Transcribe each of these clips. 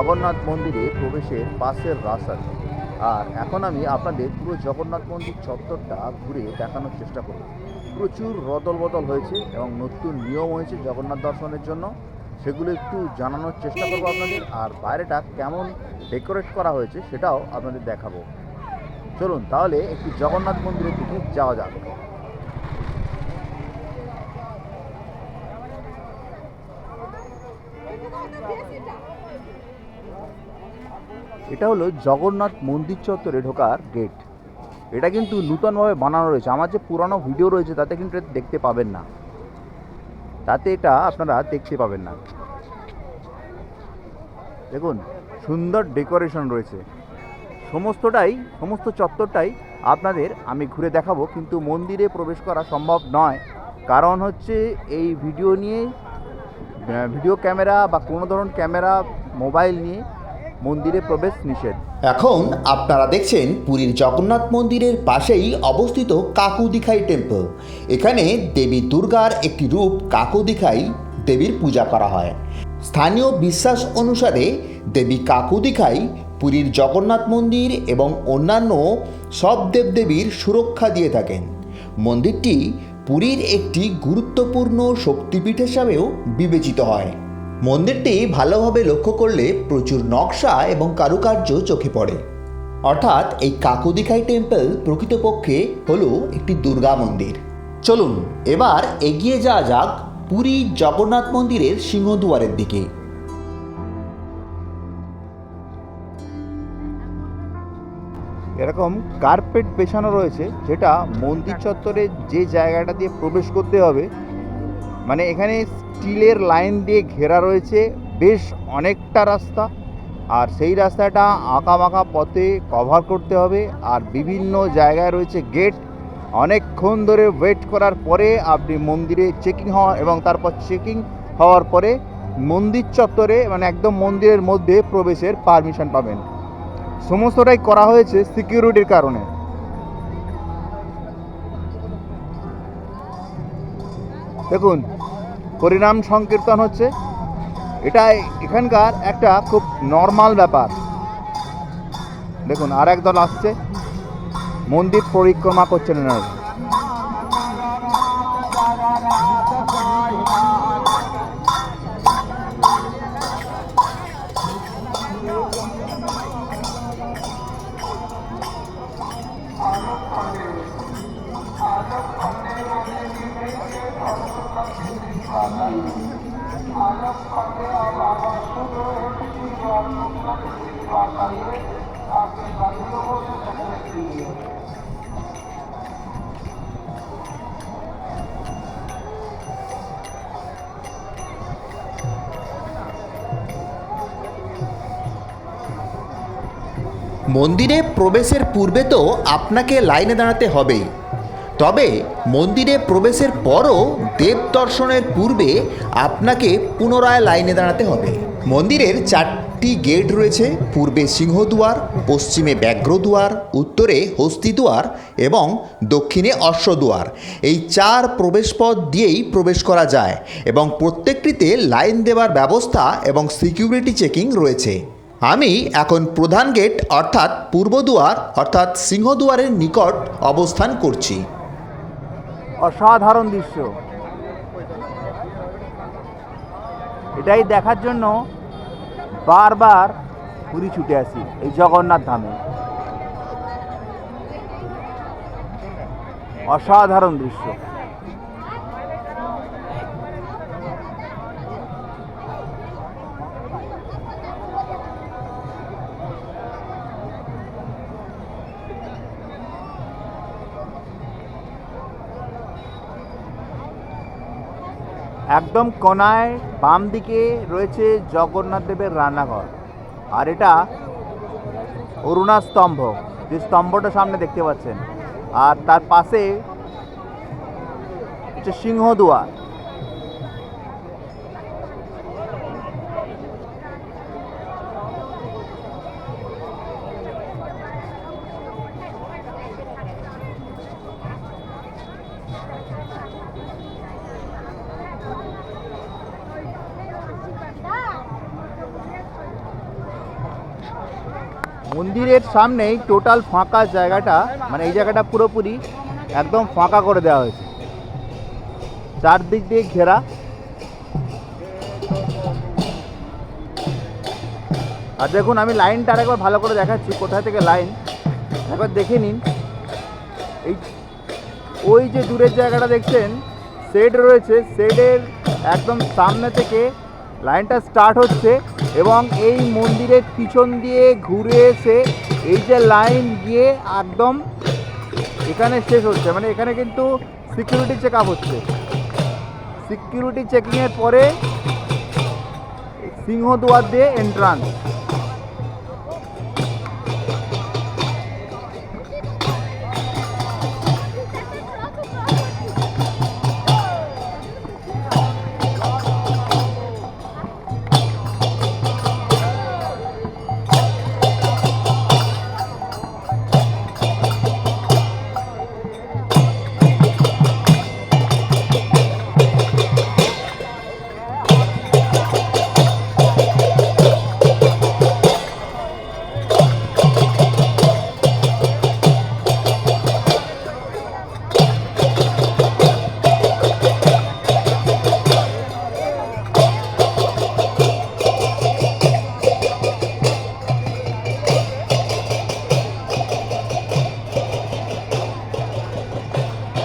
জগন্নাথ মন্দিরে প্রবেশের পাশের রাস্তাতে। আর এখন আমি আপনাদের পুরো জগন্নাথ মন্দির চত্বরটা ঘুরে দেখানোর চেষ্টা করব। প্রচুর রদল বদল হয়েছে এবং নতুন নিয়ম হয়েছে জগন্নাথ দর্শনের জন্য, সেগুলো একটু জানানোর চেষ্টা করব আপনাদের। আর বাইরেটা কেমন ডেকোরেট করা হয়েছে সেটাও আপনাদের দেখাবো। চলুন তাহলে একটু জগন্নাথ মন্দিরের দিকে যাওয়া যাক। এটা হলো জগন্নাথ মন্দির চত্বরে ঢোকার গেট। এটা কিন্তু নূতনভাবে বানানো রয়েছে। আমার যে পুরানো ভিডিও রয়েছে তাতে কিন্তু এটা দেখতে পাবেন না, তাতে এটা আপনারা দেখতে পাবেন না। দেখুন সুন্দর ডেকোরেশন রয়েছে। সমস্ত চত্বরটাই আপনাদের আমি ঘুরে দেখাবো, কিন্তু মন্দিরে প্রবেশ করা সম্ভব নয়। কারণ হচ্ছে এই ভিডিও ক্যামেরা বা কোনো ধরনের ক্যামেরা, মোবাইল নিয়ে মন্দিরে প্রবেশ নিষেধ। এখন আপনারা দেখছেন পুরীর জগন্নাথ মন্দিরের পাশেই অবস্থিত কাকুদিখাই টেম্পল। এখানে দেবী দুর্গার একটি রূপ কাকুদিখাই দেবীর পূজা করা হয়। স্থানীয় বিশ্বাস অনুসারে দেবী কাকুদিখাই পুরীর জগন্নাথ মন্দির এবং অন্যান্য সব দেবদেবীর সুরক্ষা দিয়ে থাকেন। মন্দিরটি পুরীর একটি গুরুত্বপূর্ণ শক্তিপীঠ হিসাবেও বিবেচিত হয়। মন্দিরটি ভালোভাবে লক্ষ্য করলে প্রচুর নকশা এবং কারুকার্য চোখে পড়ে। অর্থাৎ এই কাকুদিখাই টেম্পল প্রকৃতপক্ষে হলো একটি দুর্গা মন্দির। চলুন এবার এগিয়ে যাওয়া যাক পুরী জগন্নাথ মন্দিরের সিংহদুয়ারের দিকে। এরকম কার্পেট বেছানো রয়েছে, যেটা মন্দির চত্বরে যে জায়গাটা দিয়ে প্রবেশ করতে হবে, মানে এখানে স্টিলের লাইন দিয়ে ঘেরা রয়েছে বেশ অনেকটা রাস্তা। আর সেই রাস্তাটা আঁকাবাঁকা পথে কভার করতে হবে। আর বিভিন্ন জায়গায় রয়েছে গেট। অনেকক্ষণ ধরে ওয়েট করার পরে আপনি মন্দিরে চেকিং হওয়া এবং তারপর চেকিং হওয়ার পরে মন্দির চত্বরে, মানে একদম মন্দিরের মধ্যে প্রবেশের পারমিশন পাবেন। সমস্তটাই করা হয়েছে সিকিউরিটির কারণে। দেখুন হরিনাম সংকীর্তন হচ্ছে, এটা এখানকার একটা খুব নর্মাল ব্যাপার। দেখুন আর একদল আসছে, মন্দির পরিক্রমা করছেন এনারা। মন্দিরে প্রবেশের পূর্বে তো আপনাকে লাইনে দাঁড়াতে হবেই, তবে মন্দিরে প্রবেশের পরও দেব দর্শনের পূর্বে আপনাকে পুনরায় লাইনে দাঁড়াতে হবে। মন্দিরের 4টি গেট রয়েছে। পূর্বে সিংহদুয়ার, পশ্চিমে ব্যাঘ্রদুয়ার, উত্তরে হস্তিদুয়ার এবং দক্ষিণে অশ্বদুয়ার। এই 4 প্রবেশপথ দিয়েই প্রবেশ করা যায় এবং প্রত্যেকটিতে লাইন দেওয়ার ব্যবস্থা এবং সিকিউরিটি চেকিং রয়েছে। আমি এখন প্রধান গেট অর্থাৎ পূর্বদুয়ার অর্থাৎ সিংহদুয়ারের নিকট অবস্থান করছি। অসাধারণ দৃশ্য, এটাই দেখার জন্য বারবার পুরী ছুটে আসি এই জগন্নাথ ধামে। অসাধারণ দৃশ্য। একদম কোনায় বাম দিকে রয়েছে জগন্নাথ দেবের রান্নাঘর। আর এটা অরুণা স্তম্ভ, যে স্তম্ভটা সামনে দেখতে পাচ্ছেন। আর তার পাশে হচ্ছে সিংহদুয়ার। মন্দিরের সামনেই টোটাল ফাঁকা জায়গাটা, মানে এই জায়গাটা পুরোপুরি একদম ফাঁকা করে দেওয়া হয়েছে, চারদিক দিয়ে ঘেরা। আর দেখুন, আমি লাইনটা আরেকবার ভালো করে দেখাচ্ছি, কোথা থেকে লাইন একবার দেখে নিন। এই ওই যে দূরের জায়গাটা দেখছেন, শেড রয়েছে, শেডের একদম সামনে থেকে লাইনটা স্টার্ট হচ্ছে এবং এই মন্দিরের পিছন দিয়ে ঘুরে এসে এই যে লাইন গিয়ে একদম এখানে শেষ হচ্ছে। মানে এখানে কিন্তু সিকিউরিটি চেক আপ হচ্ছে। সিকিউরিটি চেকিংয়ের পরে সিংহদুয়ার দিয়ে এন্ট্রান্স।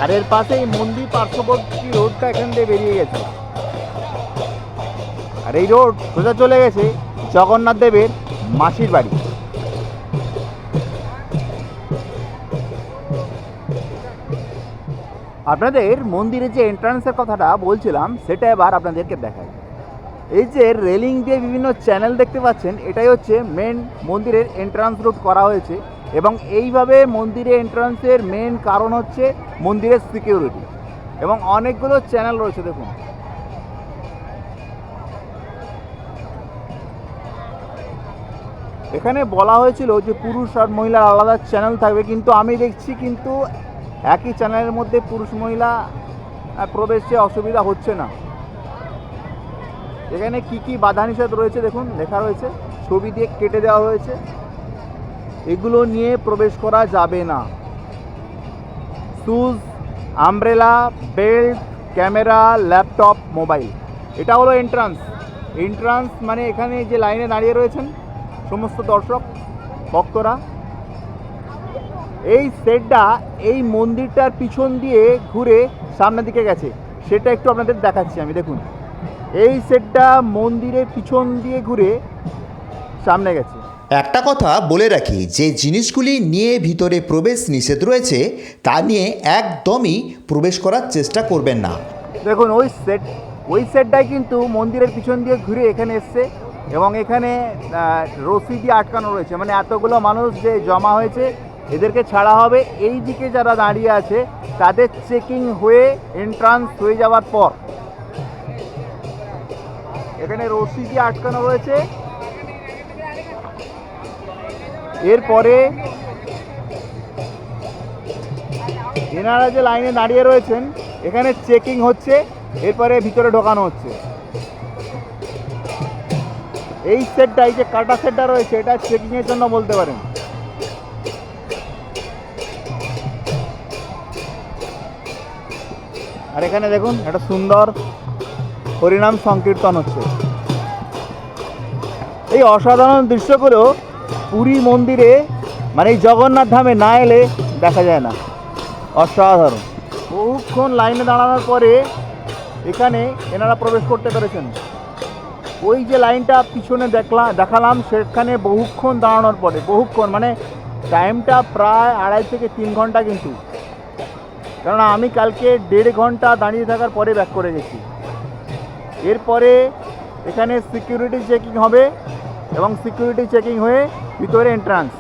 আর এর পাশে এই মন্দির পার্শ্ববর্তী রোডটা এখান দিয়ে বেরিয়ে গেছে, আর এই রোড সোজা চলে গেছে জগন্নাথ দেবের মাসির বাড়ি। আপনাদের মন্দিরের যে এন্ট্রান্সের কথাটা বলছিলাম, সেটা এবার আপনাদেরকে দেখাই। এই যে রেলিং দিয়ে বিভিন্ন চ্যানেল দেখতে পাচ্ছেন, এটাই হচ্ছে মেন মন্দিরের এন্ট্রান্স রুট করা হয়েছে। এবং এইভাবে মন্দিরে এন্ট্রান্সের মেন কারণ হচ্ছে মন্দিরের সিকিউরিটি, এবং অনেকগুলো চ্যানেল রয়েছে দেখুন। এখানে বলা হয়েছিল যে পুরুষ আর মহিলার আলাদা চ্যানেল থাকবে, কিন্তু আমি দেখছি কিন্তু একই চ্যানেলের মধ্যে পুরুষ মহিলা প্রবেশে অসুবিধা হচ্ছে না। এখানে কি কি বাধা নিষেধ রয়েছে দেখুন, লেখা রয়েছে, ছবি দিয়ে কেটে দেওয়া হয়েছে। এগুলো নিয়ে প্রবেশ করা যাবে না। Shoes, umbrella, belt, camera, laptop, mobile, এটা হলো এন্ট্রান্স। এন্ট্রান্স মানে এখানে যে লাইনে দাঁড়িয়ে রয়েছেন সমস্ত দর্শক ভক্তরা, এই সেটটা এই মন্দিরটার পিছন দিয়ে ঘুরে সামনের দিকে গেছে, সেটা একটু আপনাদের দেখাচ্ছি আমি। দেখুন, এই সেটটা মন্দিরের পিছন দিয়ে ঘুরে সামনে গেছে। একটা কথা বলে রাখি, যে জিনিসগুলি নিয়ে ভিতরে প্রবেশ নিষেধ রয়েছে তা নিয়ে একদমই প্রবেশ করার চেষ্টা করবেন না। দেখুন, ওই সেটটাই কিন্তু মন্দিরের পিছন দিয়ে ঘুরে এখানে এসছে, এবং এখানে রশি দিয়ে আটকানো রয়েছে। মানে এতগুলো মানুষ যে জমা হয়েছে, এদেরকে ছাড়া হবে। এই দিকে যারা দাঁড়িয়ে আছে তাদের চেকিং হয়ে এন্ট্রান্স হয়ে যাওয়ার পর এখানে রশি দিয়ে আটকানো রয়েছে। এরপরে এনারা যে লাইনে দাঁড়িয়ে রয়েছেন, এখানে চেকিং হচ্ছে, এরপরে ভিতরে ঢোকানো হচ্ছে। এই সেটটা, এই যে কাটা সেটটা রয়েছে, এটা চেকিংয়ের জন্য বলতে পারেন। আর এখানে দেখুন, একটা সুন্দর হরিনাম সংকীর্তন হচ্ছে। এই অসাধারণ দৃশ্যগুলো পুরী মন্দিরে, মানে এই জগন্নাথ ধামে না এলে দেখা যায় না। অসাধারণ। বহুক্ষণ লাইনে দাঁড়ানোর পরে এখানে এনারা প্রবেশ করতে পেরেছেন। ওই যে লাইনটা পিছনে দেখালাম, সেখানে বহুক্ষণ দাঁড়ানোর পরে, বহুক্ষণ মানে টাইমটা প্রায় 2.5 থেকে 3 ঘন্টা কিন্তু। কারণ আমি কালকে 1.5 ঘন্টা দাঁড়িয়ে থাকার পরে ব্যাক করে গেছি। এরপরে এখানে সিকিউরিটি চেকিং হবে, এবং সিকিউরিটি চেকিং হয়ে ভিতরে এন্ট্রান্স।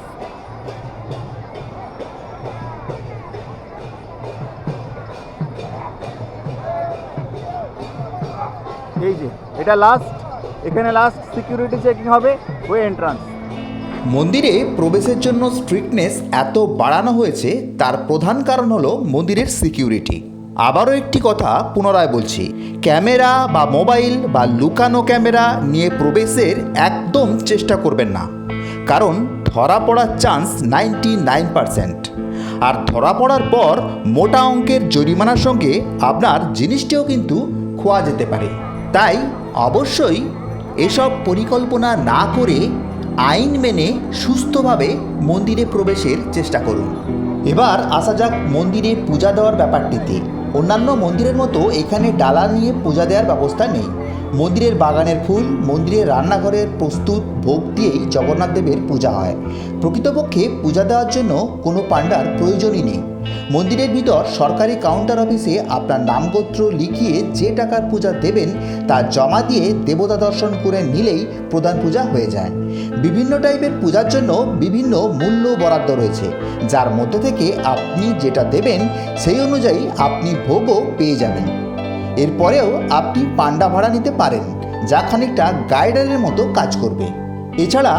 এই যে এটা লাস্ট, এখানে লাস্ট সিকিউরিটি চেকিং হবে, হয়ে এন্ট্রান্স। মন্দিরে প্রবেশের জন্য স্ট্রিক্টনেস এত বাড়ানো হয়েছে, তার প্রধান কারণ হলো মন্দিরের সিকিউরিটি। আবারও একটি কথা পুনরায় বলছি, ক্যামেরা বা মোবাইল বা লুকানো ক্যামেরা নিয়ে প্রবেশের একদম চেষ্টা করবেন না। কারণ ধরা পড়ার চান্স 99%। আর ধরা পড়ার পর মোটা অঙ্কের জরিমানার সঙ্গে আপনার জিনিসটিও কিন্তু খোয়া যেতে পারে। তাই অবশ্যই এসব পরিকল্পনা না করে আইন মেনে সুস্থভাবে মন্দিরে প্রবেশের চেষ্টা করুন। এবার আসা যাক মন্দিরে পূজা দেওয়ার ব্যাপারটিতে। অন্যান্য মন্দিরের মতো এখানে ডালা নিয়ে পূজা দেওয়ার ব্যবস্থা নেই। মন্দিরের বাগানের ফুল, মন্দিরের রান্নাঘরের প্রস্তুত ভোগ দিয়েই জগন্নাথ দেবের পূজা হয়। প্রকৃতপক্ষে পূজা দেওয়ার জন্য কোনো পাণ্ডার প্রয়োজনই নেই। মন্দিরের ভিতর সরকারি কাউন্টার অফিসে আপনার নামগোত্র লিখিয়ে যে টাকার পূজা দেবেন তা জমা দিয়ে দেবতা দর্শন করে নিলেই প্রধান পূজা হয়ে যায়। বিভিন্ন টাইপের পূজার জন্য বিভিন্ন মূল্য বরাদ্দ রয়েছে, যার মধ্যে থেকে আপনি যেটা দেবেন সেই অনুযায়ী আপনি ভোগও পেয়ে যাবেন। এরপরেও আপনি পাণ্ডা ভাড়া নিতে পারেন, যা খানিকটা গাইডারের মতো কাজ করবে। এছাড়া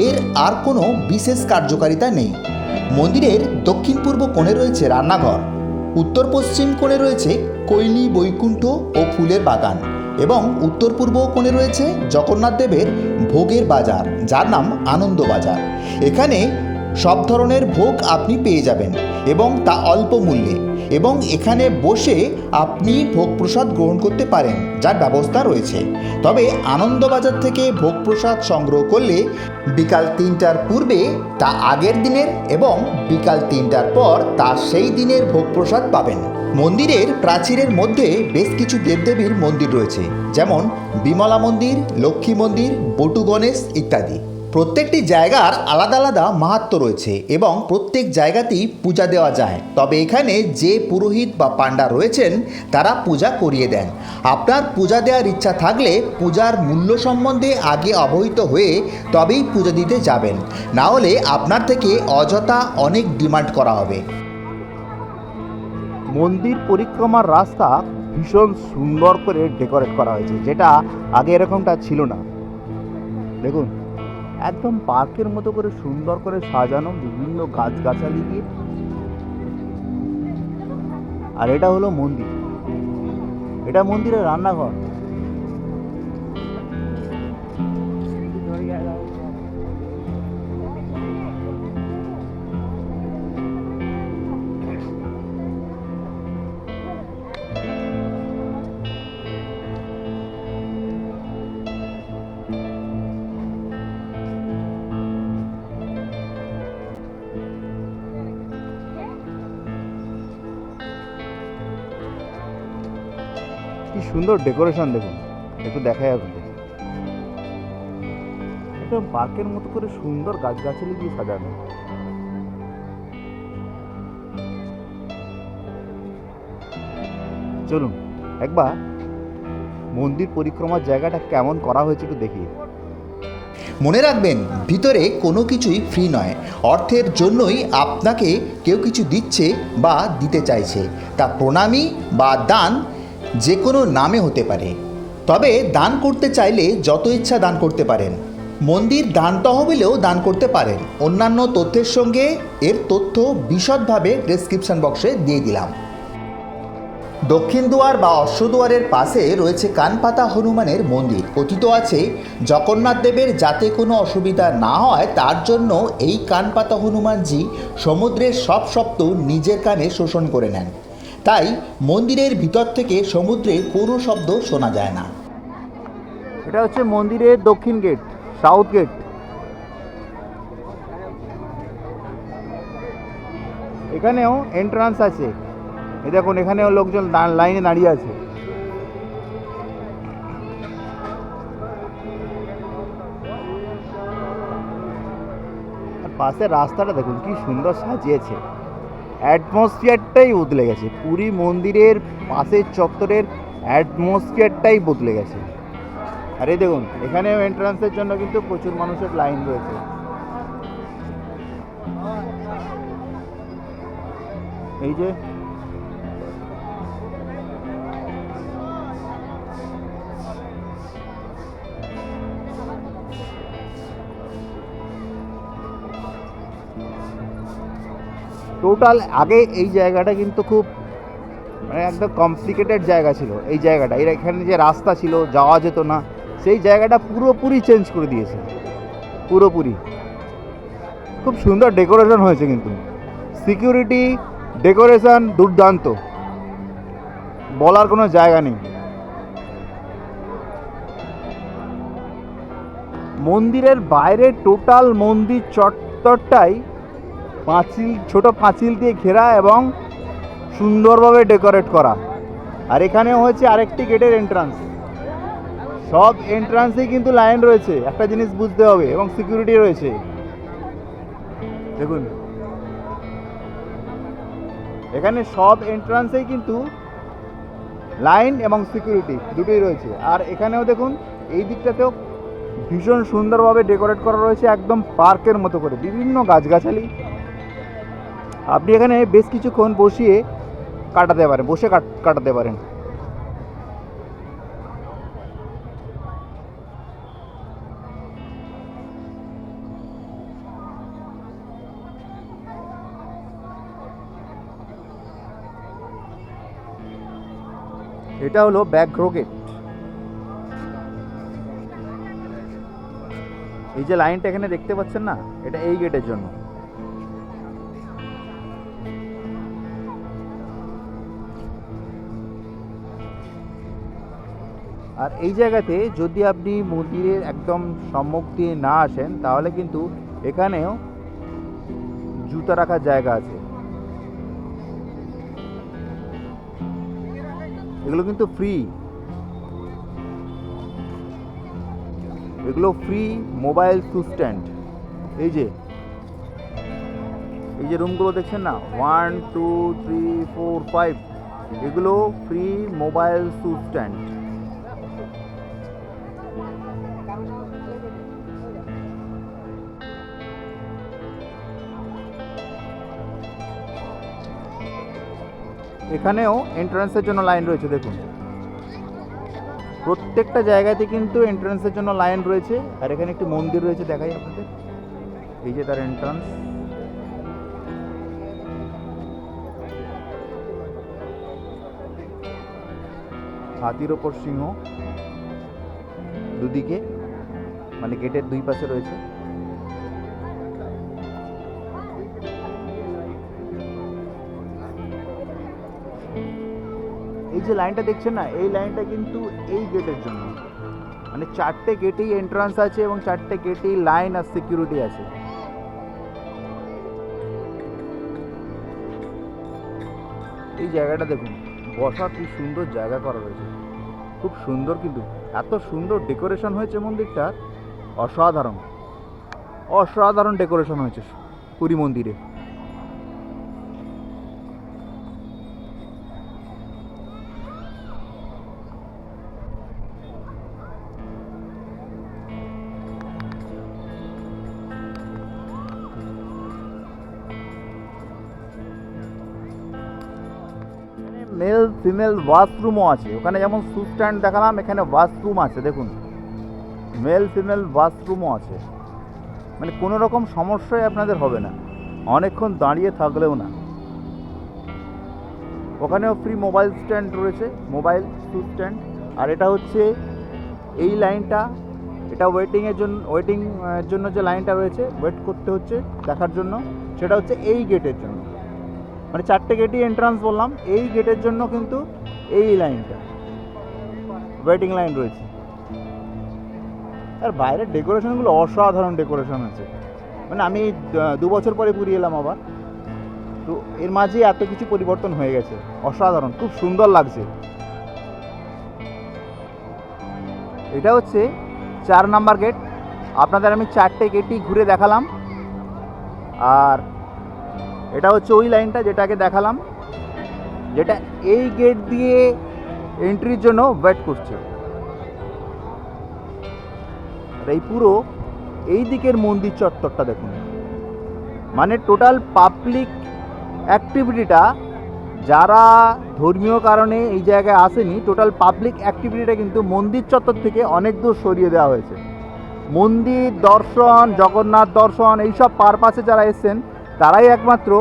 এর আর কোনো বিশেষ কার্যকারিতা নেই। মন্দিরের দক্ষিণ পূর্ব কোণে রয়েছে রান্নাঘর, উত্তর পশ্চিম কোণে রয়েছে কৈলি, বৈকুণ্ঠ ও ফুলের বাগান এবং উত্তর পূর্ব কোণে রয়েছে জগন্নাথ দেবের ভোগের বাজার, যার নাম আনন্দ বাজার। এখানে সব ধরনের ভোগ আপনি পেয়ে যাবেন এবং তা অল্প মূল্যে, এবং এখানে বসে আপনি ভোগ প্রসাদ গ্রহণ করতে পারেন, যার ব্যবস্থা রয়েছে। তবে আনন্দবাজার থেকে ভোগ প্রসাদ সংগ্রহ করলে বিকাল 3টার পূর্বে তা আগের দিনের এবং বিকাল 3টার পর তা সেই দিনের ভোগ প্রসাদ পাবেন। মন্দিরের প্রাচীরের মধ্যে বেশ কিছু দেবদেবীর মন্দির রয়েছে, যেমন বিমলা মন্দির, লক্ষ্মী মন্দির, বটু গণেশ ইত্যাদি। প্রত্যেকটি জায়গার আলাদা আলাদা মাহাত্ম্য রয়েছে এবং প্রত্যেক জায়গাতেই পূজা দেওয়া যায়। তবে এখানে যে পুরোহিত বা পাণ্ডা রয়েছেন তারা পূজা করিয়ে দেন। আপনার পূজা দেওয়ার ইচ্ছা থাকলে পূজার মূল্য সম্বন্ধে আগে অবহিত হয়ে তবেই পূজা দিতে যাবেন, না হলে আপনার থেকে অযথা অনেক ডিমান্ড করা হবে। মন্দির পরিক্রমার রাস্তা ভীষণ সুন্দর করে ডেকোরেট করা হয়েছে, যেটা আগে এরকমটা ছিল না। দেখুন, একদম পার্কের মতো করে সুন্দর করে সাজানো, বিভিন্ন গাছগাছালি দিয়ে। আর এটা হলো মন্দির, এটা মন্দিরের রান্নাঘর। কি সুন্দর ডেকোরেশন, দেখুন, একটু দেখা যাবে। একদম পার্কের মতো করে সুন্দর গাছগাছালি দিয়ে সাজানো। চলুন একবার মন্দির পরিক্রমার জায়গাটা কেমন করা হয়েছে একটু দেখি। মনে রাখবেন, ভিতরে কোনো কিছুই ফ্রি নয়। অর্থের জন্যই আপনাকে কেউ কিছু দিচ্ছে বা দিতে চাইছে, তা প্রণামী বা দান যে কোনো নামে হতে পারে। তবে দান করতে চাইলে যত ইচ্ছা দান করতে পারেন। মন্দির দান তহবিলেও দান করতে পারেন। অন্যান্য তথ্যের সঙ্গে এর তথ্য বিশদভাবে ডেসক্রিপশন বক্সে দিয়ে দিলাম। দক্ষিণ দুয়ার বা অশ্বদুয়ারের পাশে রয়েছে কানপাতা হনুমানের মন্দির। কথিত আছে জগন্নাথ দেবের যাতে কোনো অসুবিধা না হয় তার জন্য এই কানপাতা হনুমানজি সমুদ্রের সব শব্দ নিজের কানে শোষণ করে নেন। তাই মন্দিরের ভিতর থেকে সমুদ্রের কোনো শব্দ শোনা যায় না। এটা হচ্ছে মন্দিরের দক্ষিণ গেট, সাউথ গেট। এখানেও এন্ট্রান্স আছে, এই দেখুন, এখানেও লোকজন লাইনে দাঁড়িয়ে আছে। আর পাশের রাস্তাটা দেখুন কি সুন্দর সাজিয়েছে, অ্যাটমসফিয়ারটাই বদলে গেছে। পুরী মন্দিরের পাশের চত্বরের অ্যাটমসফিয়ারটাই বদলে গেছে। আর এই দেখুন, এখানেও এন্ট্রান্সের জন্য কিন্তু প্রচুর মানুষের লাইন রয়েছে। এই যে টোটাল আগে এই জায়গাটা কিন্তু খুব মানে একদম কমপ্লিকেটেড জায়গা ছিল। এই জায়গাটা, এখানে যে রাস্তা ছিল যাওয়া যেত না, সেই জায়গাটা পুরোপুরি চেঞ্জ করে দিয়েছে, পুরোপুরি। খুব সুন্দর ডেকোরেশন হয়েছে, কিন্তু সিকিউরিটি ডেকোরেশন দুর্দান্ত, বলার কোনো জায়গা নেই। মন্দিরের বাইরে টোটাল মন্দির চত্বরটাই পাঁচিল, ছোট পাঁচিল দিয়ে ঘেরা এবং সুন্দরভাবে ডেকোরেট করা। আর এখানেও হচ্ছে আরেকটি গেটের এন্ট্রান্স। সব এন্ট্রান্সেই কিন্তু লাইন রয়েছে, একটা জিনিস বুঝতে হবে, এবং সিকিউরিটি রয়েছে। দেখুন এখানে সব এন্ট্রান্সেই কিন্তু লাইন এবং সিকিউরিটি দুটোই রয়েছে। আর এখানেও দেখুন এই দিকটাতেও ভীষণ সুন্দরভাবে ডেকোরেট করা রয়েছে, একদম পার্কের মতো করে, বিভিন্ন গাছগাছালি। আপনি এখানে বেশ কিছুক্ষণ বসে কাটাতে পারেন। এটা হলো ব্যাঘ্র গেট। এই যে লাইনটা এখানে দেখতে পাচ্ছেন না, এটা এই গেটের জন্য। আর এই জায়গাতে যদি আপনি মন্দিরের একদম সম্মুখ দিয়ে না আসেন, তাহলে কিন্তু এখানেও জুতা রাখার জায়গা আছে। এগুলো কিন্তু ফ্রি, এগুলো ফ্রি মোবাইল শু স্ট্যান্ড। এই যে রুমগুলো দেখছেন না, 1 2 3 4 5, এগুলো ফ্রি মোবাইল শু স্ট্যান্ড। এখানেও এন্ট্রান্সের জন্য লাইন রয়েছে। দেখুন প্রত্যেকটা জায়গাতে কিন্তু এন্ট্রান্সের জন্য লাইন রয়েছে। আর এখানে একটি মন্দির রয়েছে, দেখাই আপনাদের। এই যে তার এন্ট্রান্স। হাতির ওপর সিংহ দুদিকে, মানে গেটের দুই পাশে রয়েছে। এই যে লাইনটা দেখছেন না, এই লাইনটা কিন্তু এই গেটের জন্য, মানে 4টে গেটেই এন্ট্রান্স আছে এবং 4টে গেটেই লাইন আর সিকিউরিটি আছে। এই জায়গাটা দেখুন, বসার কি সুন্দর জায়গা করা রয়েছে, খুব সুন্দর। কিন্তু এত সুন্দর ডেকোরেশন হয়েছে মন্দিরটার, অসাধারণ ডেকোরেশন হয়েছে পুরী মন্দিরে। মেল ফিমেল ওয়াশরুমও আছে। ওখানে যেমন শু স্ট্যান্ড দেখালাম, এখানে ওয়াশরুম আছে। দেখুন মেল ফিমেল ওয়াশরুমও আছে, মানে কোনো রকম সমস্যাই আপনাদের হবে না, অনেকক্ষণ দাঁড়িয়ে থাকলেও না। ওখানেও ফ্রি মোবাইল স্ট্যান্ড রয়েছে, মোবাইল শু স্ট্যান্ড। আর এটা হচ্ছে এই লাইনটা, এটা ওয়েটিংয়ের জন্য যে লাইনটা রয়েছে, ওয়েট করতে হচ্ছে দেখার জন্য, সেটা হচ্ছে এই গেটের জন্য। মানে 4টে গেটই এন্ট্রান্স বললাম, এই গেটের জন্য কিন্তু এই লাইনটা ওয়েটিং লাইন রয়েছে। আর বাইরের ডেকোরেশনগুলো অসাধারণ ডেকোরেশন আছে। মানে আমি 2 বছর পরে পুরী এলাম আবার, তো এর মাঝে এত কিছু পরিবর্তন হয়ে গেছে, অসাধারণ, খুব সুন্দর লাগছে। এটা হচ্ছে 4 নাম্বার গেট। আপনাদের আমি 4টে গেটই ঘুরে দেখালাম। আর এটা হচ্ছে ওই লাইনটা যেটাকে দেখালাম, যেটা এই গেট দিয়ে এন্ট্রির জন্য ওয়েট করছে। এই পুরো এই দিকের মন্দির চত্বরটা দেখুন, মানে টোটাল পাবলিক অ্যাক্টিভিটিটা, যারা ধর্মীয় কারণে এই জায়গায় আসেনি, টোটাল পাবলিক অ্যাক্টিভিটিটা কিন্তু মন্দির চত্বর থেকে অনেক দূর সরিয়ে দেওয়া হয়েছে। মন্দির দর্শন, জগন্নাথ দর্শন, এইসব পারপাসে যারা এসেছেন তারাই একমাত্র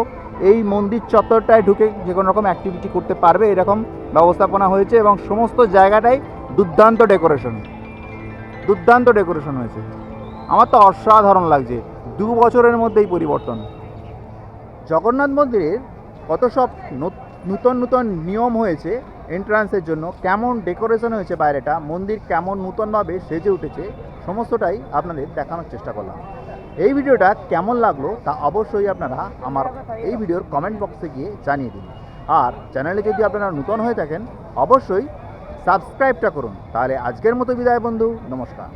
এই মন্দির চত্বরটায় ঢুকে যে কোনো রকম অ্যাক্টিভিটি করতে পারবে, এরকম ব্যবস্থাপনা হয়েছে। এবং সমস্ত জায়গাটাই দুর্দান্ত ডেকোরেশন হয়েছে। আমার তো অসাধারণ লাগছে। 2 বছরের মধ্যেই পরিবর্তন। জগন্নাথ মন্দিরের কত সব নূতন নূতন নিয়ম হয়েছে এন্ট্রান্সের জন্য, কেমন ডেকোরেশন হয়েছে বাইরেটা, মন্দির কেমন নূতনভাবে সেজে উঠেছে, সমস্তটাই আপনাদের দেখানোর চেষ্টা করলাম। এই ভিডিওটা কেমন লাগলো তা অবশ্যই আপনারা আমার এই ভিডিওর কমেন্ট বক্সে গিয়ে জানিয়ে দিন। আর চ্যানেলে যদি আপনারা নূতন হয়ে থাকেন অবশ্যই সাবস্ক্রাইবটা করুন। তাহলে আজকের মতো বিদায় বন্ধু, নমস্কার।